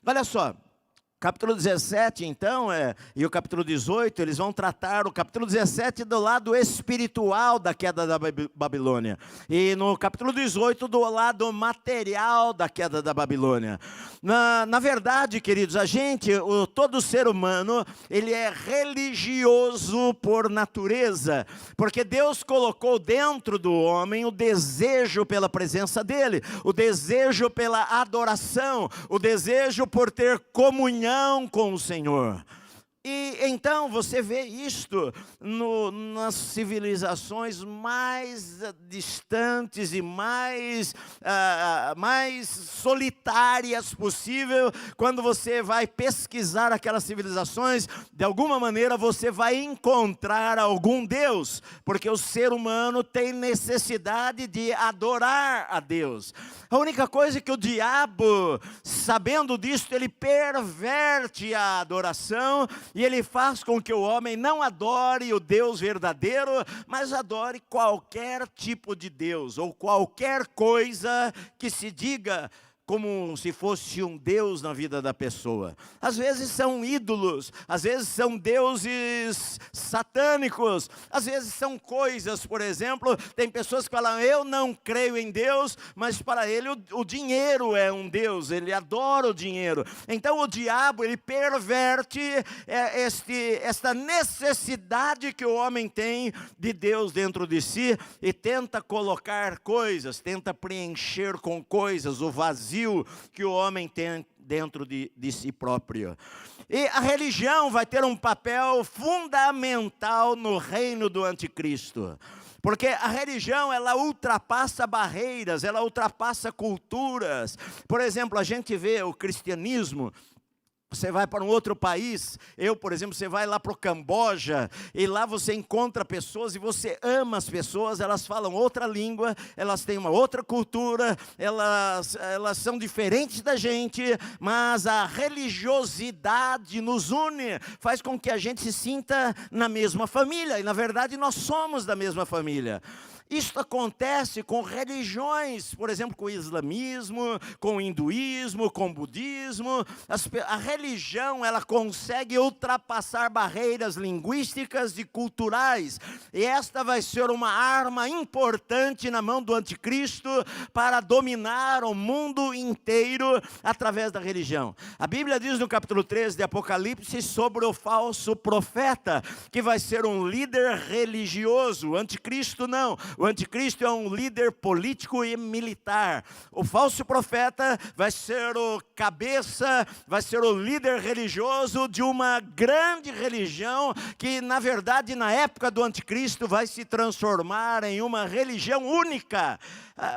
Olha só, capítulo 17, então, e o capítulo 18, eles vão tratar o capítulo 17 do lado espiritual da queda da Babilônia. E no capítulo 18, do lado material da queda da Babilônia. Na verdade, queridos, todo ser humano, ele é religioso por natureza. Porque Deus colocou dentro do homem o desejo pela presença dEle, o desejo pela adoração, o desejo por ter comunhão com o Senhor. E então você vê isto nas civilizações mais distantes e mais solitárias possível. Quando você vai pesquisar aquelas civilizações, de alguma maneira você vai encontrar algum Deus, porque o ser humano tem necessidade de adorar a Deus. A única coisa é que o diabo, sabendo disso, ele perverte a adoração e ele faz com que o homem não adore o Deus verdadeiro, mas adore qualquer tipo de Deus, ou qualquer coisa que se diga como se fosse um Deus na vida da pessoa. Às vezes são ídolos, às vezes são deuses satânicos, às vezes são coisas, por exemplo, tem pessoas que falam, eu não creio em Deus, mas para ele o dinheiro é um Deus, ele adora o dinheiro. Então o diabo, ele perverte esta necessidade que o homem tem de Deus dentro de si, e tenta colocar coisas, tenta preencher com coisas o vazio que o homem tem dentro de si próprio. E a religião vai ter um papel fundamental no reino do anticristo. Porque a religião, ela ultrapassa barreiras, ela ultrapassa culturas. Por exemplo, a gente vê o cristianismo. Você vai para um outro país, por exemplo, você vai lá para o Camboja, e lá você encontra pessoas, e você ama as pessoas, elas falam outra língua, elas têm uma outra cultura, elas são diferentes da gente, mas a religiosidade nos une, faz com que a gente se sinta na mesma família, e na verdade nós somos da mesma família. Isso acontece com religiões, por exemplo, com o islamismo, com o hinduísmo, com o budismo. A religião, ela consegue ultrapassar barreiras linguísticas e culturais. E esta vai ser uma arma importante na mão do anticristo para dominar o mundo inteiro através da religião. A Bíblia diz no capítulo 13 de Apocalipse sobre o falso profeta, que vai ser um líder religioso. O anticristo não. O anticristo é um líder político e militar. O falso profeta vai ser o cabeça, vai ser o líder religioso de uma grande religião que, na verdade, na época do anticristo, vai se transformar em uma religião única.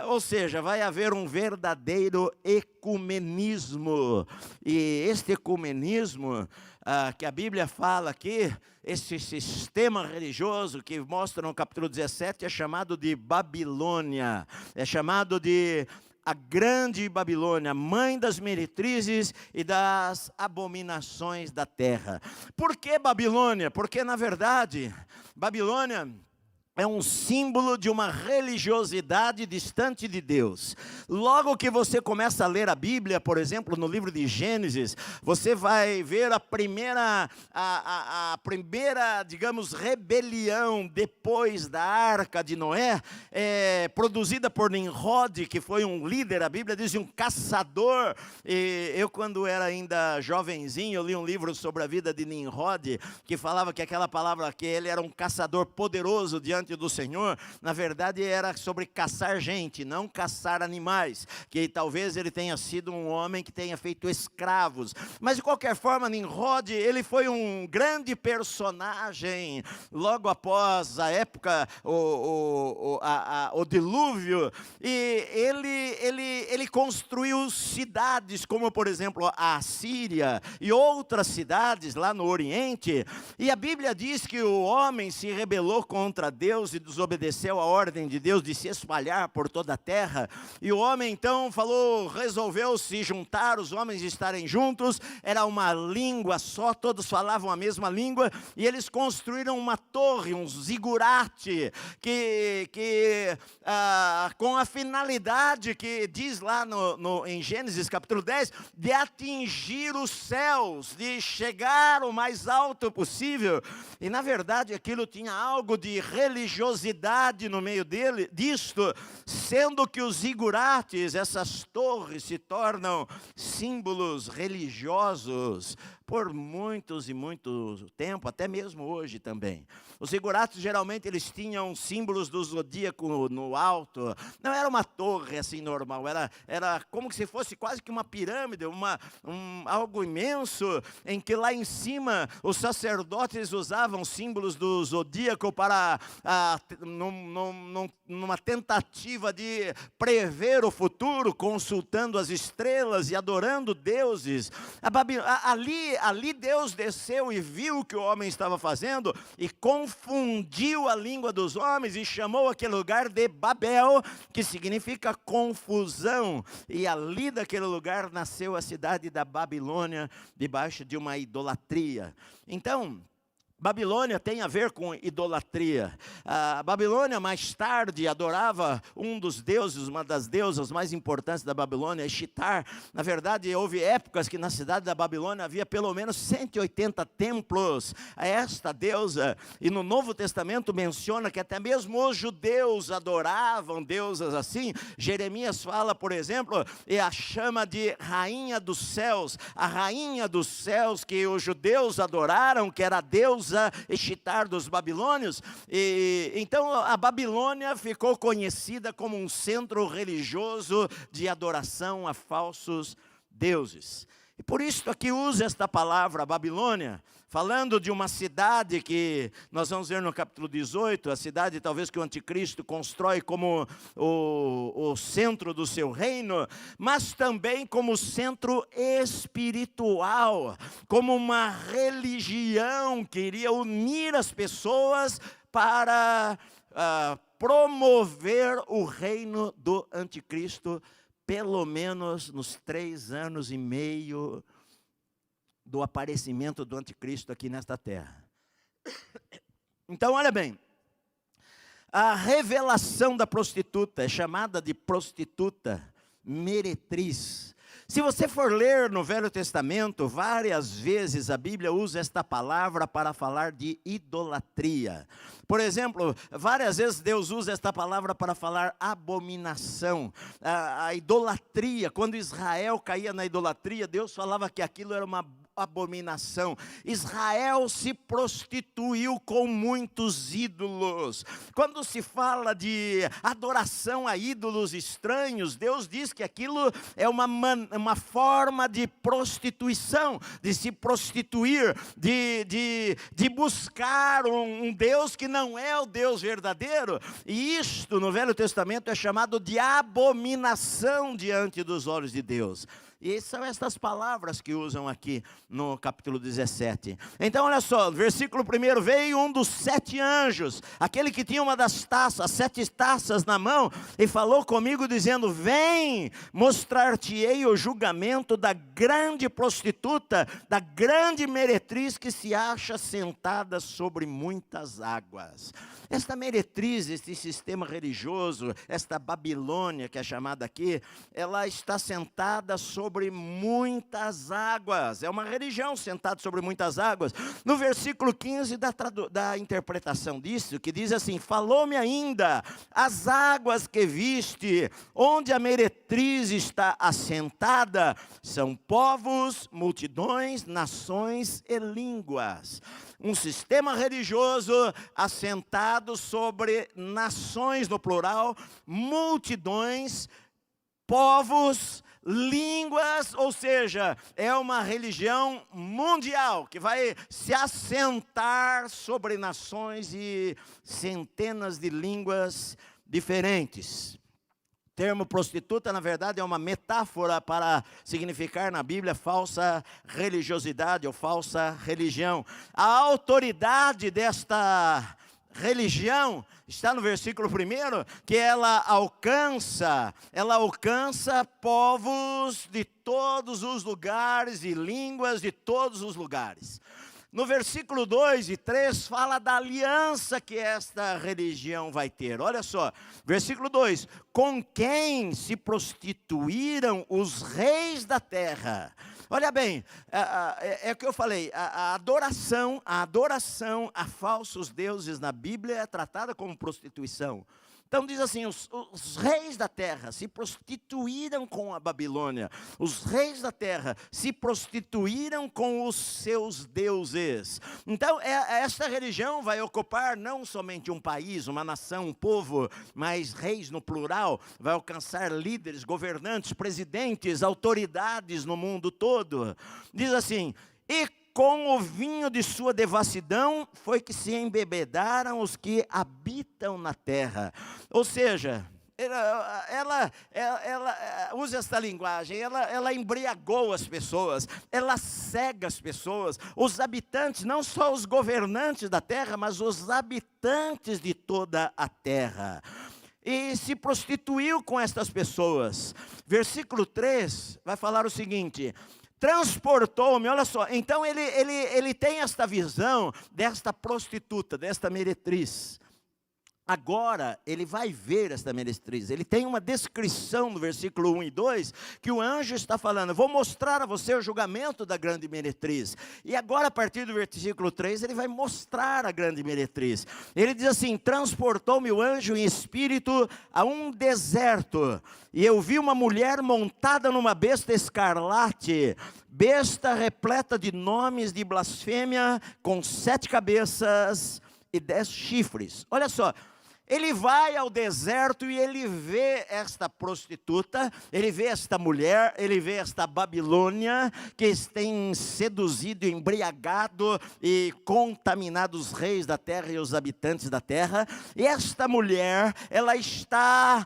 Ou seja, vai haver um verdadeiro ecumenismo. E este ecumenismo que a Bíblia fala aqui, esse sistema religioso que mostra no capítulo 17, é chamado de Babilônia, é chamado de a grande Babilônia, mãe das meretrizes e das abominações da terra. Por que Babilônia? Porque, na verdade, Babilônia é um símbolo de uma religiosidade distante de Deus. Logo que você começa a ler a Bíblia, por exemplo, no livro de Gênesis, você vai ver a primeira, digamos, rebelião depois da Arca de Noé, produzida por Nimrod, que foi um líder, a Bíblia diz, um caçador. E eu, quando era ainda jovenzinho, eu li um livro sobre a vida de Nimrod, que falava que aquela palavra, que ele era um caçador poderoso diante do Senhor, na verdade era sobre caçar gente, não caçar animais, que talvez ele tenha sido um homem que tenha feito escravos, mas de qualquer forma, Nimrod, ele foi um grande personagem, logo após a época, o dilúvio, e ele construiu cidades, como por exemplo a Síria, e outras cidades lá no Oriente, e a Bíblia diz que o homem se rebelou contra Deus, Deus e desobedeceu a ordem de Deus de se espalhar por toda a terra. E o homem então resolveu se juntar, os homens estarem juntos, era uma língua só, todos falavam a mesma língua, e eles construíram uma torre, um zigurate, com a finalidade que diz lá em Gênesis capítulo 10, de atingir os céus, de chegar o mais alto possível. E na verdade aquilo tinha algo de religiosidade no meio disto, sendo que os zigurates, essas torres, se tornam símbolos religiosos por muitos e muito tempo, até mesmo hoje também. Os zigurates geralmente eles tinham símbolos do zodíaco no alto. Não era uma torre assim normal, era como se fosse quase que uma pirâmide, algo imenso, em que lá em cima os sacerdotes usavam símbolos do zodíaco para numa tentativa de prever o futuro, consultando as estrelas e adorando deuses. Ali Deus desceu e viu o que o homem estava fazendo e confundiu a língua dos homens e chamou aquele lugar de Babel, que significa confusão. E ali daquele lugar nasceu a cidade da Babilônia, debaixo de uma idolatria. Então, Babilônia tem a ver com idolatria. A Babilônia mais tarde adorava um dos deuses, uma das deusas mais importantes da Babilônia, Eshitar. Na verdade, houve épocas que na cidade da Babilônia havia pelo menos 180 templos a esta deusa. E no Novo Testamento menciona que até mesmo os judeus adoravam deusas assim. Jeremias fala, por exemplo, e a chama de rainha dos céus. A rainha dos céus que os judeus adoraram, que era a deusa Eshitar dos babilônios. E então a Babilônia ficou conhecida como um centro religioso de adoração a falsos deuses. E por isso aqui usa esta palavra Babilônia, falando de uma cidade que nós vamos ver no capítulo 18, a cidade talvez que o anticristo constrói como o centro do seu reino, mas também como centro espiritual, como uma religião que iria unir as pessoas para promover o reino do anticristo, pelo menos nos 3 anos e meio do aparecimento do anticristo aqui nesta terra. Então, olha bem, a revelação da prostituta é chamada de prostituta meretriz. Se você for ler no Velho Testamento, várias vezes a Bíblia usa esta palavra para falar de idolatria. Por exemplo, várias vezes Deus usa esta palavra para falar abominação. A idolatria, quando Israel caía na idolatria, Deus falava que aquilo era uma abominação. Israel se prostituiu com muitos ídolos. Quando se fala de adoração a ídolos estranhos, Deus diz que aquilo é uma forma de prostituição, de se prostituir, de buscar um Deus que não é o Deus verdadeiro. E isto no Velho Testamento é chamado de abominação diante dos olhos de Deus. E são estas palavras que usam aqui no capítulo 17. Então olha só, versículo 1, veio um dos 7 anjos, aquele que tinha uma das taças, as 7 taças na mão, e falou comigo dizendo, vem, mostrar-te-ei o julgamento da grande prostituta, da grande meretriz que se acha sentada sobre muitas águas. Esta meretriz, este sistema religioso, esta Babilônia que é chamada aqui, ela está sentada sobre muitas águas. É uma religião sentada sobre muitas águas. No versículo 15 da interpretação disso, que diz assim, falou-me ainda, as águas que viste, onde a meretriz está assentada, são povos, multidões, nações e línguas. Um sistema religioso assentado sobre nações no plural, multidões, povos, línguas, ou seja, é uma religião mundial que vai se assentar sobre nações e centenas de línguas diferentes. O termo prostituta, na verdade, é uma metáfora para significar na Bíblia falsa religiosidade ou falsa religião. A autoridade desta religião está no versículo 1, que ela alcança povos de todos os lugares e línguas de todos os lugares. No versículo 2 e 3 fala da aliança que esta religião vai ter. Olha só, versículo 2: com quem se prostituíram os reis da terra. Olha bem, é o que eu falei, a adoração a falsos deuses na Bíblia é tratada como prostituição. Então diz assim, os reis da terra se prostituíram com a Babilônia. Os reis da terra se prostituíram com os seus deuses. Então esta religião vai ocupar não somente um país, uma nação, um povo, mas reis no plural. Vai alcançar líderes, governantes, presidentes, autoridades no mundo todo. Diz assim, e com o vinho de sua devassidão foi que se embebedaram os que habitam na terra. Ou seja, ela usa esta linguagem, ela embriagou as pessoas, ela cega as pessoas, os habitantes, não só os governantes da terra, mas os habitantes de toda a terra. E se prostituiu com estas pessoas. Versículo 3 vai falar o seguinte: transportou-me, olha só, então ele tem esta visão desta prostituta, desta meretriz. Agora, ele vai ver esta meretriz. Ele tem uma descrição no versículo 1 e 2, que o anjo está falando, vou mostrar a você o julgamento da grande meretriz. E agora, a partir do versículo 3, ele vai mostrar a grande meretriz. Ele diz assim, transportou-me o anjo em espírito a um deserto, e eu vi uma mulher montada numa besta escarlate, besta repleta de nomes de blasfêmia, com 7 cabeças e 10 chifres. Olha só, ele vai ao deserto e ele vê esta prostituta, ele vê esta mulher, ele vê esta Babilônia, que tem seduzido, embriagado e contaminado os reis da terra e os habitantes da terra. E esta mulher, ela está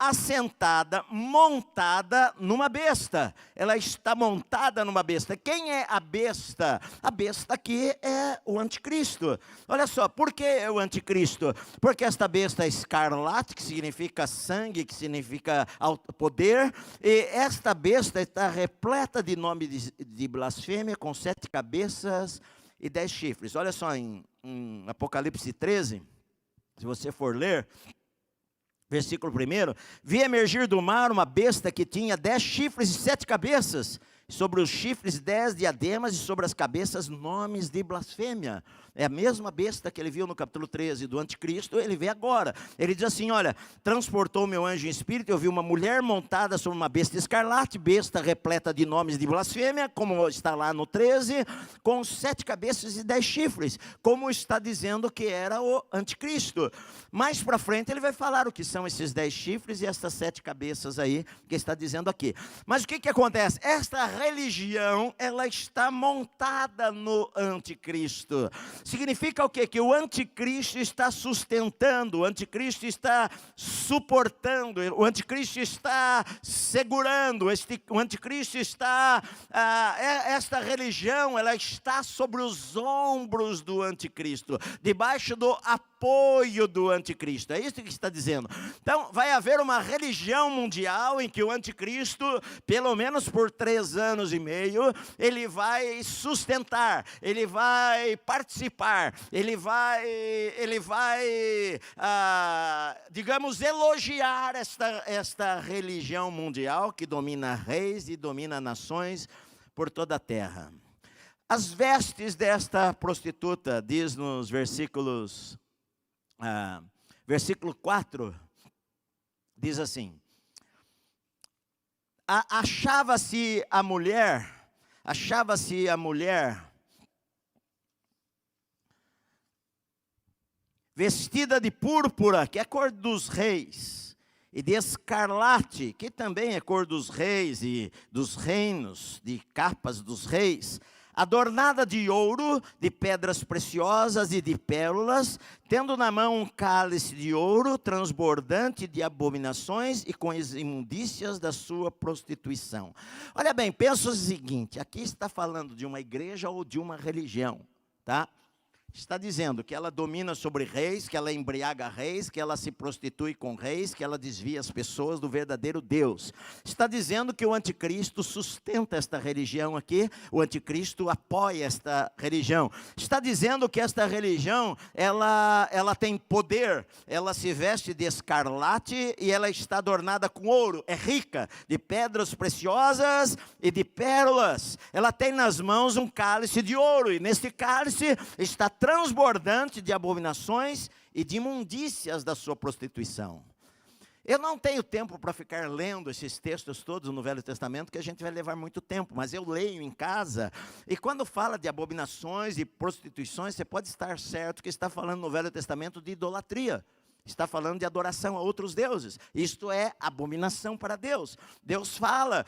assentada, montada numa besta. Ela está montada numa besta. Quem é a besta? A besta aqui é o anticristo. Olha só, por que é o anticristo? Porque esta besta é escarlate, que significa sangue, que significa poder, e esta besta está repleta de nome de blasfêmia, com 7 cabeças e 10 chifres. Olha só, em Apocalipse 13, se você for ler, versículo 1, vi emergir do mar uma besta que tinha 10 chifres e 7 cabeças, sobre os chifres 10 diademas, e sobre as cabeças nomes de blasfêmia. É a mesma besta que ele viu no capítulo 13 do anticristo, ele vê agora. Ele diz assim, olha, transportou meu anjo em espírito, eu vi uma mulher montada sobre uma besta escarlate, besta repleta de nomes de blasfêmia, como está lá no 13, com 7 cabeças e 10 chifres, como está dizendo que era o anticristo. Mais para frente ele vai falar o que são esses 10 chifres e essas 7 cabeças aí, que está dizendo aqui. Mas o que acontece? Esta religião, ela está montada no anticristo. Significa o quê? Que o anticristo está sustentando, o anticristo está suportando, o anticristo está segurando, o anticristo está, esta religião, ela está sobre os ombros do anticristo, debaixo do apoio do anticristo, é isso que está dizendo. Então, vai haver uma religião mundial em que o anticristo, pelo menos por 3 anos e meio, ele vai sustentar, ele vai participar, ele vai, digamos, elogiar esta religião mundial que domina reis e domina nações por toda a terra. As vestes desta prostituta, diz nos versículos, versículo 4, diz assim, achava-se a mulher vestida de púrpura, que é a cor dos reis, e de escarlate, que também é cor dos reis e dos reinos, de capas dos reis, adornada de ouro, de pedras preciosas e de pérolas, tendo na mão um cálice de ouro, transbordante de abominações e com as imundícias da sua prostituição. Olha bem, pensa o seguinte, aqui está falando de uma igreja ou de uma religião, tá? Está dizendo que ela domina sobre reis, que ela embriaga reis, que ela se prostitui com reis, que ela desvia as pessoas do verdadeiro Deus. Está dizendo que o anticristo sustenta esta religião aqui, o anticristo apoia esta religião. Está dizendo que esta religião, ela tem poder, ela se veste de escarlate e ela está adornada com ouro, é rica, de pedras preciosas e de pérolas. Ela tem nas mãos um cálice de ouro, e neste cálice está transbordante de abominações e de imundícias da sua prostituição. Eu não tenho tempo para ficar lendo esses textos todos no Velho Testamento, que a gente vai levar muito tempo, mas eu leio em casa, e quando fala de abominações e prostituições, você pode estar certo que está falando no Velho Testamento de idolatria. Está falando de adoração a outros deuses. Isto é abominação para Deus. Deus fala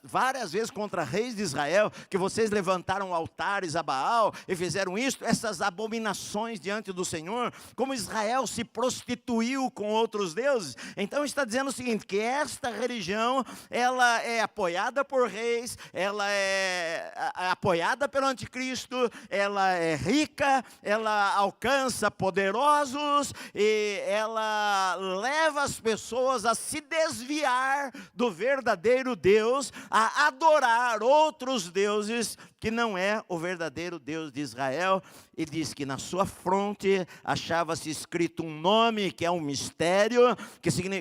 várias vezes contra reis de Israel, que vocês levantaram altares a Baal e fizeram isto, essas abominações diante do Senhor, como Israel se prostituiu com outros deuses. Então está dizendo o seguinte, que esta religião, ela é apoiada por reis, ela é apoiada pelo anticristo, ela é rica, ela alcança poderosos e ela leva as pessoas a se desviar do verdadeiro Deus, a adorar outros deuses que não é o verdadeiro Deus de Israel. E diz que na sua fronte achava-se escrito um nome que é um mistério,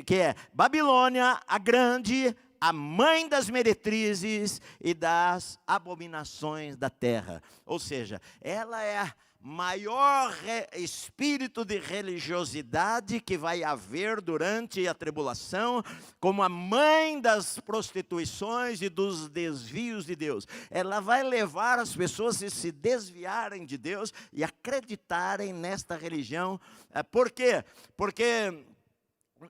que é Babilônia, a grande, a mãe das meretrizes e das abominações da terra. Ou seja, ela é a maior espírito de religiosidade que vai haver durante a tribulação, como a mãe das prostituições e dos desvios de Deus. Ela vai levar as pessoas a se desviarem de Deus e acreditarem nesta religião. Por quê? Porque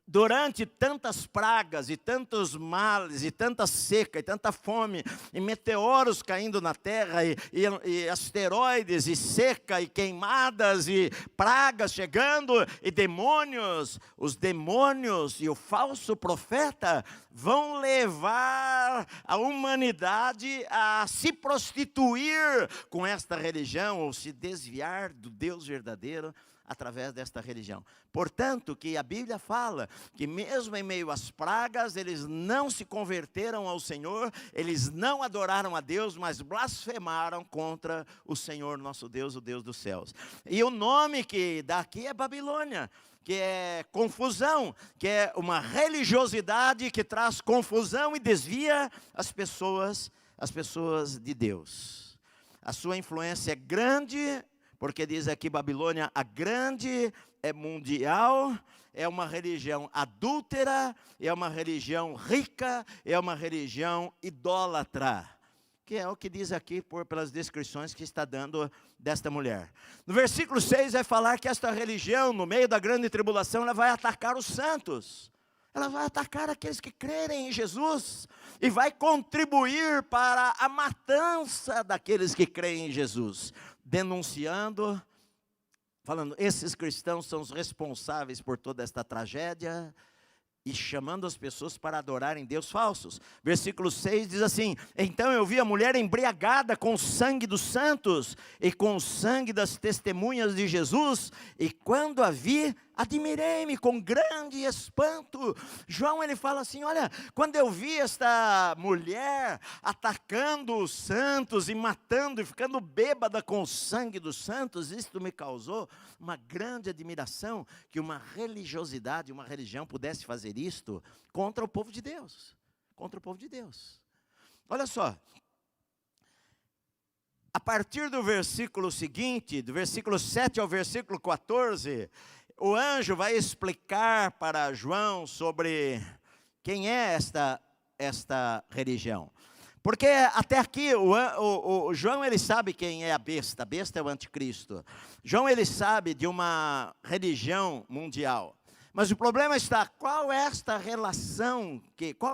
durante tantas pragas e tantos males e tanta seca e tanta fome e meteoros caindo na terra e asteroides e seca e queimadas e pragas chegando e demônios, os demônios e o falso profeta vão levar a humanidade a se prostituir com esta religião ou se desviar do Deus verdadeiro através desta religião. Portanto, que a Bíblia fala que mesmo em meio às pragas, eles não se converteram ao Senhor, eles não adoraram a Deus, mas blasfemaram contra o Senhor nosso Deus, o Deus dos céus. E o nome que dá aqui é Babilônia, que é confusão, que é uma religiosidade que traz confusão e desvia as pessoas de Deus. A sua influência é grande, porque diz aqui Babilônia, a grande, é mundial, é uma religião adúltera, é uma religião rica, é uma religião idólatra. Que é o que diz aqui pelas descrições que está dando desta mulher. No versículo 6 vai falar que esta religião, no meio da grande tribulação, ela vai atacar os santos. Ela vai atacar aqueles que crerem em Jesus e vai contribuir para a matança daqueles que creem em Jesus, denunciando, falando, esses cristãos são os responsáveis por toda esta tragédia, e chamando as pessoas para adorarem Deus falsos. Versículo 6 diz assim, então eu vi a mulher embriagada com o sangue dos santos e com o sangue das testemunhas de Jesus, e quando a vi, admirei-me com grande espanto. João, ele fala assim, olha, quando eu vi esta mulher atacando os santos e matando e ficando bêbada com o sangue dos santos, isto me causou uma grande admiração, que uma religiosidade, uma religião pudesse fazer isto contra o povo de Deus, contra o povo de Deus. Olha só, a partir do versículo seguinte, do versículo 7 ao versículo 14, o anjo vai explicar para João sobre quem é esta religião. Porque até aqui o João, ele sabe quem é a besta é o anticristo. João, ele sabe de uma religião mundial. Mas o problema está, qual a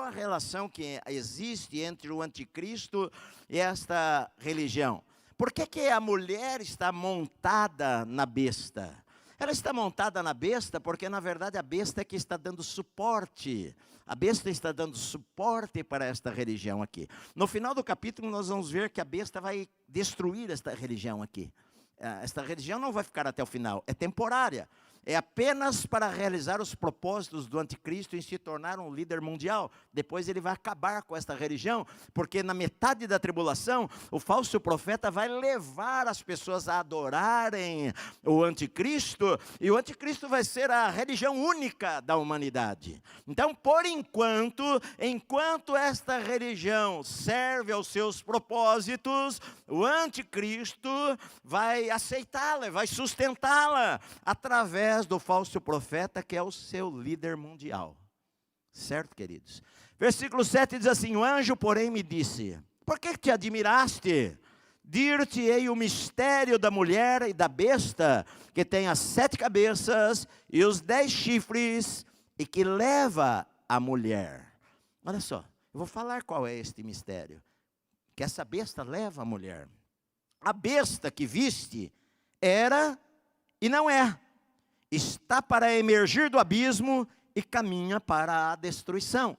relação que existe entre o anticristo e esta religião? Por que a mulher está montada na besta? Ela está montada na besta porque, na verdade, a besta é que está dando suporte. A besta está dando suporte para esta religião aqui. No final do capítulo, nós vamos ver que a besta vai destruir esta religião aqui. Esta religião não vai ficar até o final, é temporária. É apenas para realizar os propósitos do anticristo em se tornar um líder mundial. Depois ele vai acabar com esta religião, porque na metade da tribulação, o falso profeta vai levar as pessoas a adorarem o anticristo, e o anticristo vai ser a religião única da humanidade. Então, por enquanto esta religião serve aos seus propósitos, o anticristo vai aceitá-la, vai sustentá-la, através do falso profeta, que é o seu líder mundial. Certo, queridos? Versículo 7 diz assim: o anjo, porém, me disse: por que te admiraste? Dir-te-ei o mistério da mulher e da besta, que tem as 7 cabeças e os 10 chifres, e que leva a mulher. Olha só, eu vou falar qual é este mistério. Que essa besta leva a mulher. A besta que viste era e não é. Está para emergir do abismo e caminha para a destruição.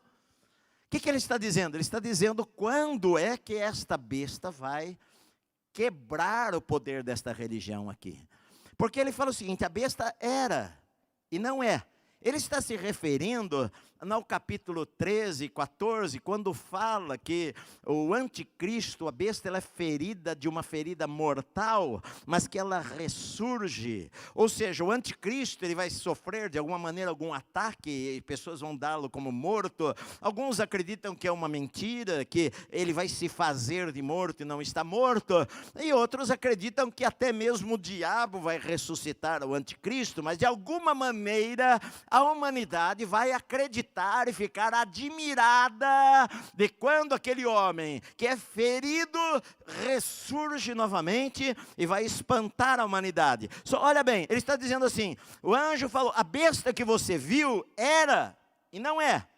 O que ele está dizendo? Ele está dizendo quando é que esta besta vai quebrar o poder desta religião aqui. Porque ele fala o seguinte: a besta era e não é. Ele está se referindo no capítulo 13, 14, quando fala que o anticristo, a besta, ela é ferida de uma ferida mortal, mas que ela ressurge. Ou seja, o anticristo, ele vai sofrer de alguma maneira algum ataque, e pessoas vão dá-lo como morto. Alguns acreditam que é uma mentira, que ele vai se fazer de morto e não está morto. E outros acreditam que até mesmo o diabo vai ressuscitar o anticristo, mas de alguma maneira a humanidade vai acreditar e ficar admirada de quando aquele homem que é ferido ressurge novamente e vai espantar a humanidade. Só olha bem, ele está dizendo assim: o anjo falou, a besta que você viu era e não é.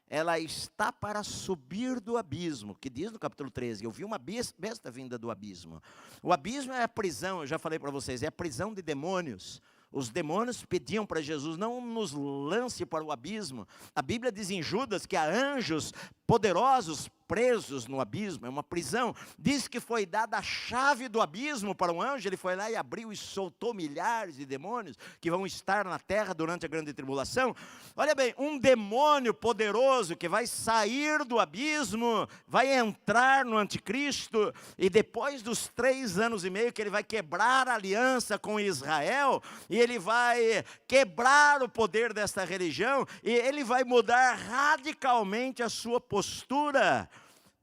Ela está para subir do abismo, que diz no capítulo 13, eu vi uma besta vinda do abismo. O abismo é a prisão, eu já falei para vocês, é a prisão de demônios. Os demônios pediam para Jesus: não nos lance para o abismo. A Bíblia diz em Judas que há anjos poderosos presos no abismo, é uma prisão. Diz que foi dada a chave do abismo para um anjo, ele foi lá e abriu e soltou milhares de demônios que vão estar na terra durante a grande tribulação. Olha bem, um demônio poderoso que vai sair do abismo, vai entrar no anticristo, e depois dos 3 anos e meio que ele vai quebrar a aliança com Israel, e ele vai quebrar o poder desta religião, e ele vai mudar radicalmente a sua postura.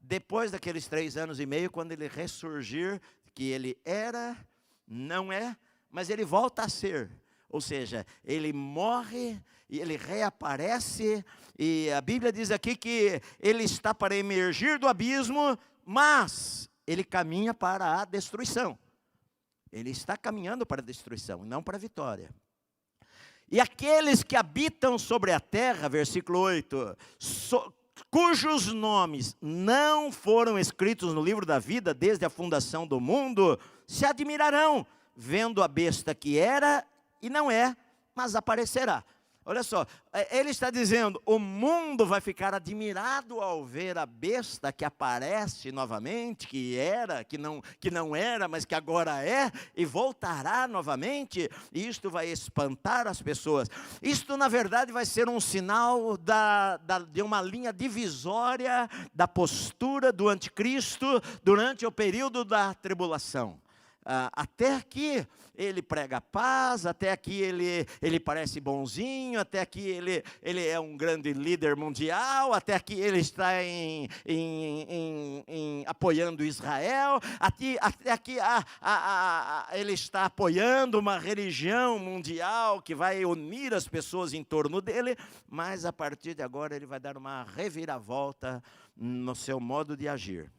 Depois daqueles 3 anos e meio, quando ele ressurgir, que ele era, não é, mas ele volta a ser. Ou seja, ele morre e ele reaparece, e a Bíblia diz aqui que ele está para emergir do abismo, mas ele caminha para a destruição. Ele está caminhando para a destruição, não para a vitória. E aqueles que habitam sobre a terra, versículo 8, cujos nomes não foram escritos no livro da vida desde a fundação do mundo, se admirarão, vendo a besta que era e não é, mas aparecerá. Olha só, ele está dizendo, o mundo vai ficar admirado ao ver a besta que aparece novamente, que era, que não era, mas que agora é, e voltará novamente, e isto vai espantar as pessoas. Isto, na verdade, vai ser um sinal de uma linha divisória da postura do anticristo durante o período da tribulação. Até aqui ele prega paz, até aqui ele parece bonzinho, até aqui ele é um grande líder mundial, até aqui ele está apoiando Israel, até aqui ele está apoiando uma religião mundial que vai unir as pessoas em torno dele, mas a partir de agora ele vai dar uma reviravolta no seu modo de agir.